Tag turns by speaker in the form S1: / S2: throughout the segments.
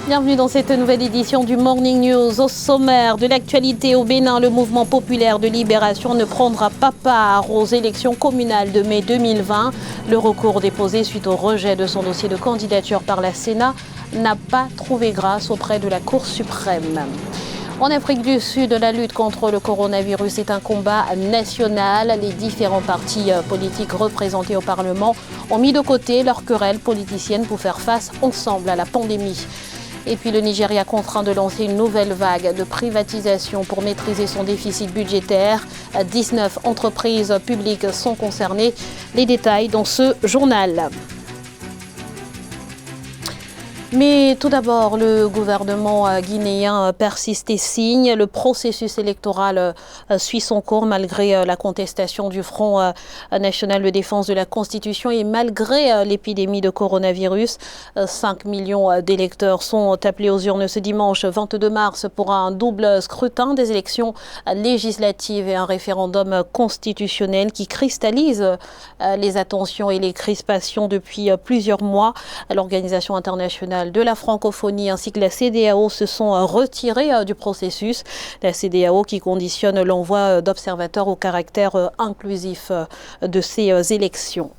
S1: Bienvenue dans cette nouvelle édition du Morning News. Au sommaire de l'actualité au Bénin, le mouvement populaire de libération ne prendra pas part aux élections communales de mai 2020. Le recours déposé suite au rejet de son dossier de candidature par la Sénat n'a pas trouvé grâce auprès de la Cour suprême. En Afrique du Sud, la lutte contre le coronavirus est un combat national. Les différents partis politiques représentés au Parlement ont mis de côté leurs querelles politiciennes pour faire face ensemble à la pandémie. Et puis le Nigeria contraint de lancer une nouvelle vague de privatisation pour maîtriser son déficit budgétaire. 19 entreprises publiques sont concernées. Les détails dans ce journal. Mais tout d'abord, le gouvernement guinéen persiste et signe. Le processus électoral suit son cours malgré la contestation du Front national de défense de la Constitution et malgré l'épidémie de coronavirus. 5 millions d'électeurs sont appelés aux urnes ce dimanche 22 mars pour un double scrutin des élections législatives et un référendum constitutionnel qui cristallise les attentions et les crispations depuis plusieurs mois. L'Organisation internationale de la francophonie ainsi que la CEDEAO se sont retirés du processus. La CEDEAO qui conditionne l'envoi d'observateurs au caractère inclusif de ces élections.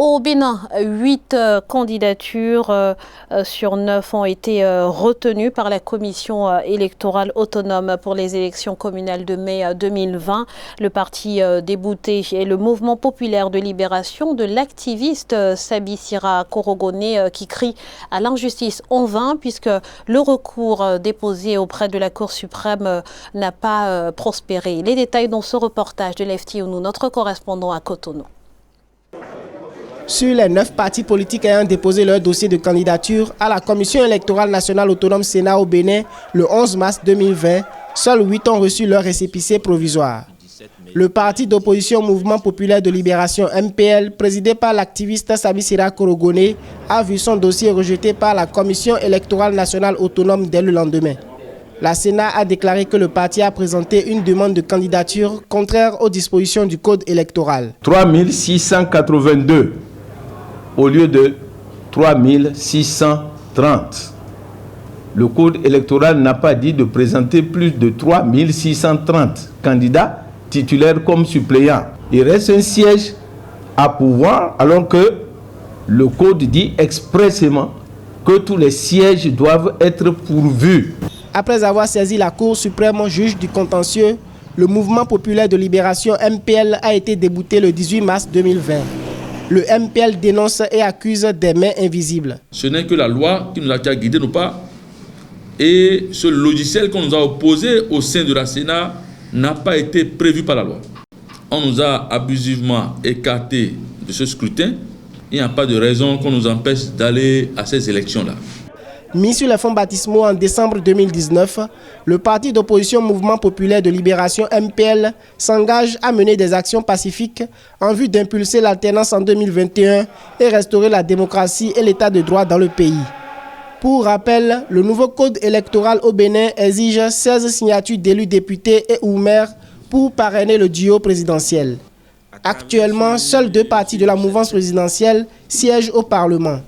S1: Au Bénin, 8 candidatures sur 9 ont été retenues par la commission électorale autonome pour les élections communales de mai 2020. Le parti débouté est le mouvement populaire de libération de l'activiste Sabisira Korogone qui crie à l'injustice en vain puisque le recours déposé auprès de la Cour suprême n'a pas prospéré. Les détails dans ce reportage de Lefty Ounou, notre correspondant à Cotonou.
S2: Sur les 9 partis politiques ayant déposé leur dossier de candidature à la Commission électorale nationale autonome Sénat au Bénin le 11 mars 2020, seuls 8 ont reçu leur récépissé provisoire. Le parti d'opposition Mouvement populaire de libération MPL, présidé par l'activiste Sabisira Korogone, a vu son dossier rejeté par la Commission électorale nationale autonome dès le lendemain. La Sénat a déclaré que le parti a présenté une demande de candidature contraire aux dispositions du Code électoral.
S3: 3682 au lieu de 3630. Le Code électoral n'a pas dit de présenter plus de 3630 candidats titulaires comme suppléants. Il reste un siège à pouvoir alors que le Code dit expressément que tous les sièges doivent être pourvus.
S2: Après avoir saisi la Cour suprême juge du contentieux, le mouvement populaire de libération MPL a été débouté le 18 mars 2020. Le MPL dénonce et accuse des mains invisibles.
S4: Ce n'est que la loi qui nous a guidés, nos pas. Et ce logiciel qu'on nous a opposé au sein de la Sénat n'a pas été prévu par la loi. On nous a abusivement écartés de ce scrutin. Il n'y a pas de raison qu'on nous empêche d'aller à ces élections-là.
S2: Mis sur les fonds baptismaux en décembre 2019, le parti d'opposition Mouvement populaire de libération MPL s'engage à mener des actions pacifiques en vue d'impulser l'alternance en 2021 et restaurer la démocratie et l'état de droit dans le pays. Pour rappel, le nouveau code électoral au Bénin exige 16 signatures d'élus députés et ou maires pour parrainer le duo présidentiel. Actuellement, seuls 2 partis de la mouvance présidentielle siègent au Parlement.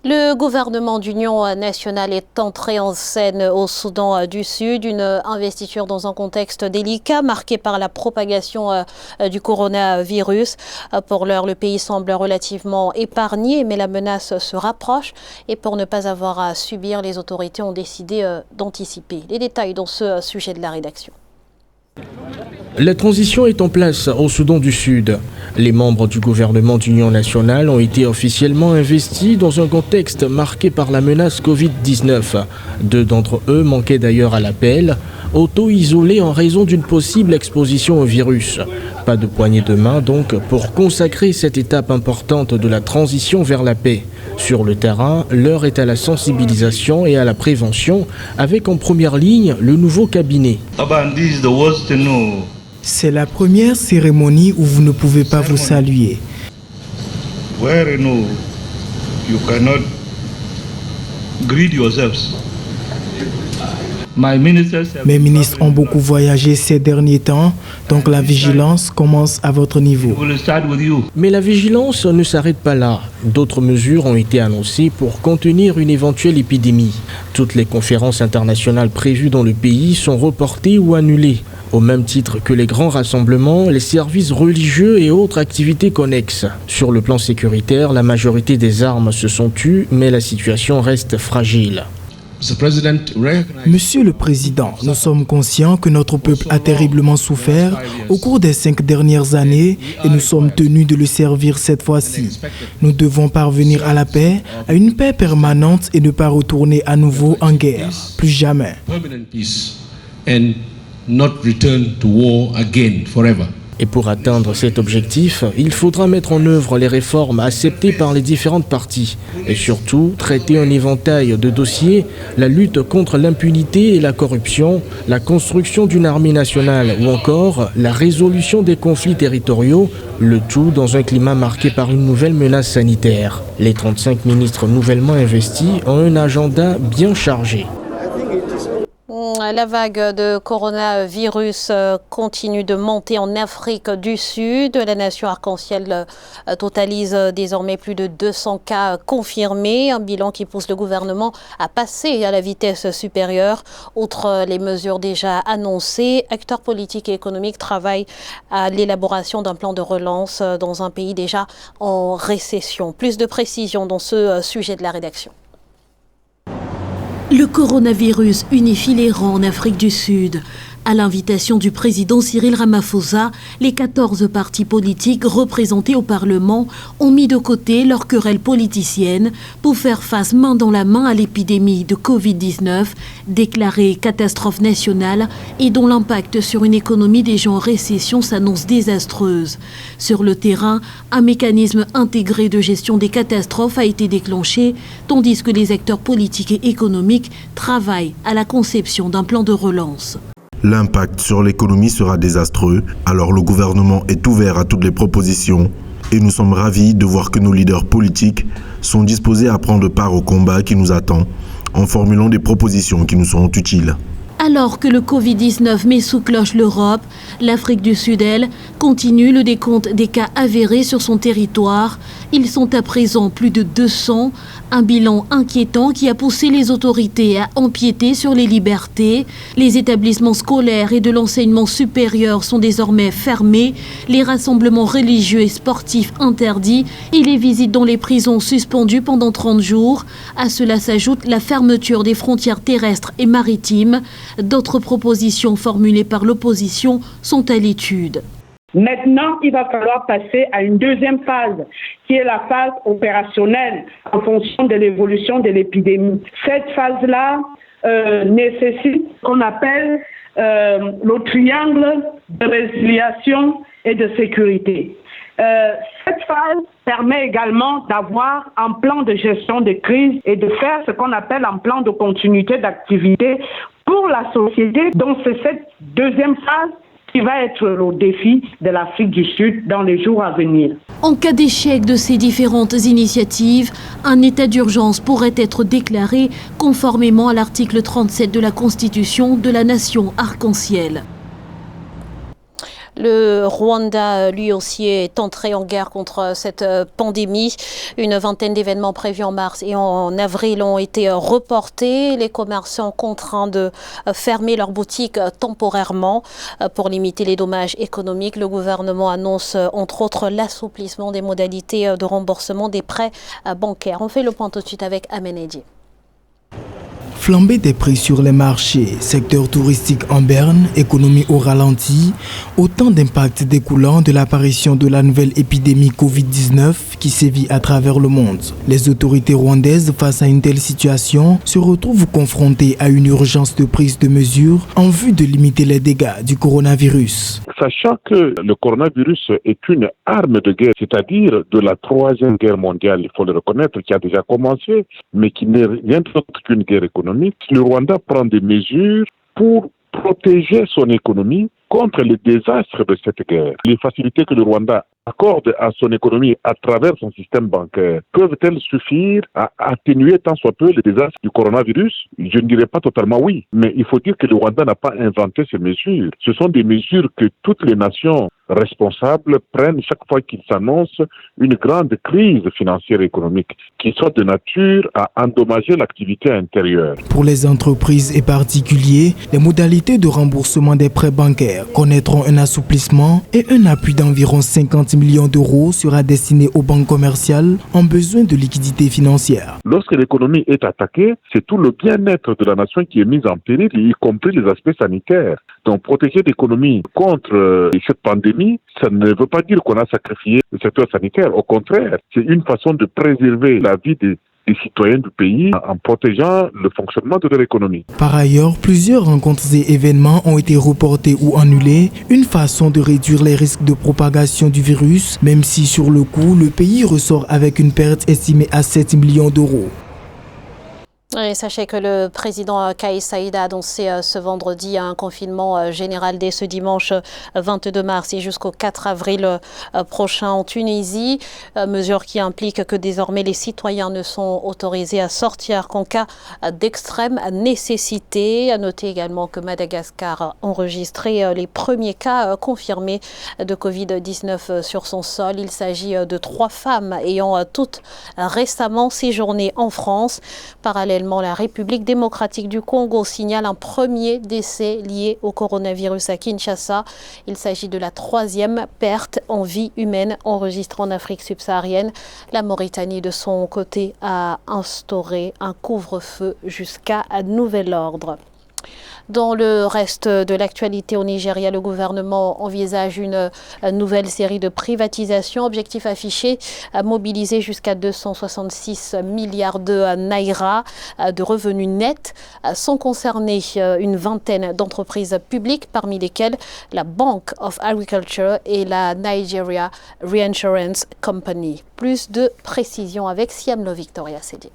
S1: Le gouvernement d'union nationale est entré en scène au Soudan du Sud, une investiture dans un contexte délicat marqué par la propagation du coronavirus. Pour l'heure, le pays semble relativement épargné, mais la menace se rapproche et pour ne pas avoir à subir, les autorités ont décidé d'anticiper. Les détails dans ce sujet de la rédaction.
S5: La transition est en place au Soudan du Sud. Les membres du gouvernement d'union nationale ont été officiellement investis dans un contexte marqué par la menace Covid-19. 2 d'entre eux manquaient d'ailleurs à l'appel, auto-isolés en raison d'une possible exposition au virus. Pas de poignée de main donc pour consacrer cette étape importante de la transition vers la paix. Sur le terrain, l'heure est à la sensibilisation et à la prévention, avec en première ligne le nouveau cabinet.
S6: C'est la première cérémonie où vous ne pouvez pas vous saluer.
S7: You cannot greet yourselves.
S6: Mes ministres ont beaucoup voyagé ces derniers temps, donc la vigilance commence à votre niveau.
S5: Mais la vigilance ne s'arrête pas là. D'autres mesures ont été annoncées pour contenir une éventuelle épidémie. Toutes les conférences internationales prévues dans le pays sont reportées ou annulées. Au même titre que les grands rassemblements, les services religieux et autres activités connexes. Sur le plan sécuritaire, la majorité des armes se sont tues, mais la situation reste fragile.
S6: Monsieur le Président, nous sommes conscients que notre peuple a terriblement souffert au cours des 5 dernières années et nous sommes tenus de le servir cette fois-ci. Nous devons parvenir à la paix, à une paix permanente et ne pas retourner à nouveau en guerre. Plus jamais.
S5: Et pour atteindre cet objectif, il faudra mettre en œuvre les réformes acceptées par les différentes parties et surtout traiter un éventail de dossiers, la lutte contre l'impunité et la corruption, la construction d'une armée nationale ou encore la résolution des conflits territoriaux, le tout dans un climat marqué par une nouvelle menace sanitaire. Les 35 ministres nouvellement investis ont un agenda bien chargé.
S1: La vague de coronavirus continue de monter en Afrique du Sud. La nation arc-en-ciel totalise désormais plus de 200 cas confirmés, un bilan qui pousse le gouvernement à passer à la vitesse supérieure. Outre les mesures déjà annoncées, acteurs politiques et économiques travaillent à l'élaboration d'un plan de relance dans un pays déjà en récession. Plus de précisions dans ce sujet de la rédaction.
S8: Le coronavirus unifie les rangs en Afrique du Sud. À l'invitation du président Cyril Ramaphosa, les 14 partis politiques représentés au Parlement ont mis de côté leurs querelles politiciennes pour faire face main dans la main à l'épidémie de Covid-19, déclarée catastrophe nationale et dont l'impact sur une économie déjà en récession s'annonce désastreuse. Sur le terrain, un mécanisme intégré de gestion des catastrophes a été déclenché, tandis que les acteurs politiques et économiques travaillent à la conception d'un plan de relance.
S9: L'impact sur l'économie sera désastreux, alors le gouvernement est ouvert à toutes les propositions et nous sommes ravis de voir que nos leaders politiques sont disposés à prendre part au combat qui nous attend en formulant des propositions qui nous seront utiles.
S8: Alors que le Covid-19 met sous cloche l'Europe, l'Afrique du Sud, elle, continue le décompte des cas avérés sur son territoire. Ils sont à présent plus de 200, un bilan inquiétant qui a poussé les autorités à empiéter sur les libertés. Les établissements scolaires et de l'enseignement supérieur sont désormais fermés, les rassemblements religieux et sportifs interdits et les visites dans les prisons suspendues pendant 30 jours. À cela s'ajoute la fermeture des frontières terrestres et maritimes. D'autres propositions formulées par l'opposition sont à l'étude.
S10: Maintenant, il va falloir passer à une deuxième phase, qui est la phase opérationnelle en fonction de l'évolution de l'épidémie. Cette phase-là nécessite ce qu'on appelle le triangle de résiliation et de sécurité. Cette phase permet également d'avoir un plan de gestion de crise et de faire ce qu'on appelle un plan de continuité d'activité pour la société. Donc c'est cette deuxième phase qui va être le défi de l'Afrique du Sud dans les jours à venir.
S8: En cas d'échec de ces différentes initiatives, un état d'urgence pourrait être déclaré conformément à l'article 37 de la Constitution de la nation arc-en-ciel.
S1: Le Rwanda, lui aussi, est entré en guerre contre cette pandémie. Une vingtaine d'événements prévus en mars et en avril ont été reportés. Les commerçants contraints de fermer leurs boutiques temporairement pour limiter les dommages économiques. Le gouvernement annonce, entre autres, l'assouplissement des modalités de remboursement des prêts bancaires. On fait le point tout de suite avec Amenedi.
S6: Flambée des prix sur les marchés, secteur touristique en berne, économie au ralenti, autant d'impacts découlant de l'apparition de la nouvelle épidémie Covid-19 qui sévit à travers le monde. Les autorités rwandaises, face à une telle situation, se retrouvent confrontées à une urgence de prise de mesures en vue de limiter les dégâts du coronavirus.
S11: Sachant que le coronavirus est une arme de guerre, c'est-à-dire de la Troisième Guerre mondiale, il faut le reconnaître, qui a déjà commencé, mais qui n'est rien d'autre qu'une guerre économique. Le Rwanda prend des mesures pour protéger son économie contre les désastres de cette guerre. Les facilités que le Rwanda accorde à son économie à travers son système bancaire, peuvent-elles suffire à atténuer tant soit peu les désastres du coronavirus? Je ne dirais pas totalement oui, mais il faut dire que le Rwanda n'a pas inventé ces mesures. Ce sont des mesures que toutes les nations responsables prennent chaque fois qu'il s'annonce une grande crise financière et économique qui soit de nature à endommager l'activité intérieure.
S6: Pour les entreprises et particuliers, les modalités de remboursement des prêts bancaires connaîtront un assouplissement et un appui d'environ 50 millions d'euros sera destiné aux banques commerciales en besoin de liquidité financière.
S11: Lorsque l'économie est attaquée, c'est tout le bien-être de la nation qui est mis en péril, y compris les aspects sanitaires. Donc protéger l'économie contre cette pandémie, ça ne veut pas dire qu'on a sacrifié le secteur sanitaire. Au contraire, c'est une façon de préserver la vie des citoyens du pays en protégeant le fonctionnement de leur économie.
S6: Par ailleurs, plusieurs rencontres et événements ont été reportés ou annulés, une façon de réduire les risques de propagation du virus, même si sur le coup, le pays ressort avec une perte estimée à 7 millions d'euros.
S1: Et sachez que le président Kais Saied a annoncé ce vendredi un confinement général dès ce dimanche 22 mars et jusqu'au 4 avril prochain en Tunisie. Mesure qui implique que désormais les citoyens ne sont autorisés à sortir qu'en cas d'extrême nécessité. À noter également que Madagascar a enregistré les premiers cas confirmés de Covid-19 sur son sol. Il s'agit de 3 femmes ayant toutes récemment séjourné en France. Parallèlement, la République démocratique du Congo signale un premier décès lié au coronavirus à Kinshasa. Il s'agit de la 3e perte en vie humaine enregistrée en Afrique subsaharienne. La Mauritanie, de son côté, a instauré un couvre-feu jusqu'à nouvel ordre. Dans le reste de l'actualité au Nigeria, le gouvernement envisage une nouvelle série de privatisations. Objectif affiché, mobiliser jusqu'à 266 milliards de naira de revenus nets. Sont concernées une vingtaine d'entreprises publiques, parmi lesquelles la Bank of Agriculture et la Nigeria Reinsurance Company. Plus de précisions avec Siamlo Victoria Sedi.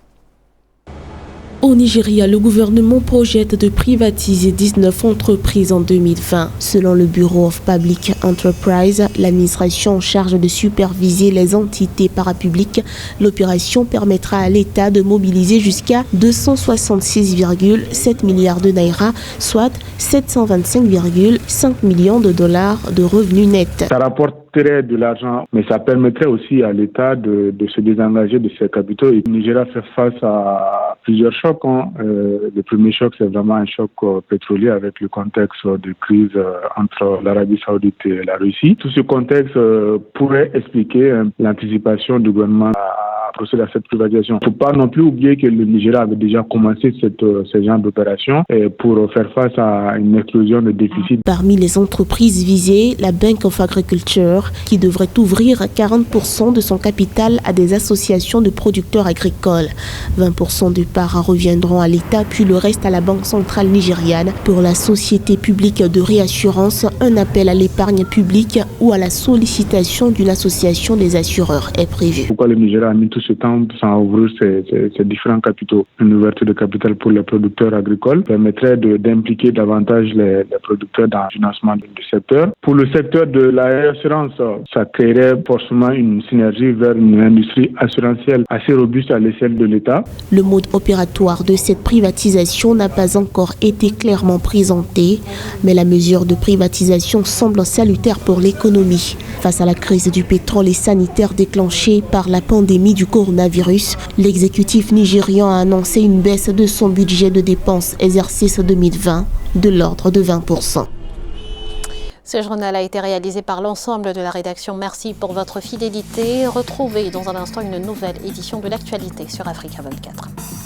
S12: Au Nigeria, le gouvernement projette de privatiser 19 entreprises en 2020. Selon le Bureau of Public Enterprise, l'administration en charge de superviser les entités parapubliques, l'opération permettra à l'État de mobiliser jusqu'à 266,7 milliards de naira, soit 725,5 millions de dollars de revenus nets.
S13: Ça rapporterait de l'argent, mais ça permettrait aussi à l'État de se désengager de ses capitaux. Et le Nigeria fait face à plusieurs chocs. Le premier choc, c'est vraiment un choc pétrolier avec le contexte de crise entre l'Arabie Saoudite et la Russie. Tout ce contexte pourrait expliquer l'anticipation du gouvernement à procéder à cette privatisation. Il ne faut pas non plus oublier que le Nigeria avait déjà commencé ce genre d'opération pour faire face à une explosion de déficit.
S12: Parmi les entreprises visées, la Bank of Agriculture, qui devrait ouvrir 40% de son capital à des associations de producteurs agricoles. 20% de parts reviendront à l'État, puis le reste à la Banque centrale nigériane. Pour la société publique de réassurance, un appel à l'épargne publique ou à la sollicitation d'une association des assureurs est prévu.
S13: Pourquoi le Nigeria a mis tout ce temps sans ouvrir ces différents capitaux? Une ouverture de capital pour les producteurs agricoles permettrait d'impliquer davantage les producteurs dans le financement du secteur. Pour le secteur de la réassurance, ça créerait forcément une synergie vers une industrie assurantielle assez robuste à l'échelle de l'État.
S12: Le mode opératoire de cette privatisation n'a pas encore été clairement présenté, mais la mesure de privatisation semble salutaire pour l'économie. Face à la crise du pétrole et sanitaire déclenchée par la pandémie du coronavirus, l'exécutif nigérian a annoncé une baisse de son budget de dépenses exercice 2020 de l'ordre de 20%.
S1: Ce journal a été réalisé par l'ensemble de la rédaction. Merci pour votre fidélité. Retrouvez dans un instant une nouvelle édition de l'actualité sur Africa 24.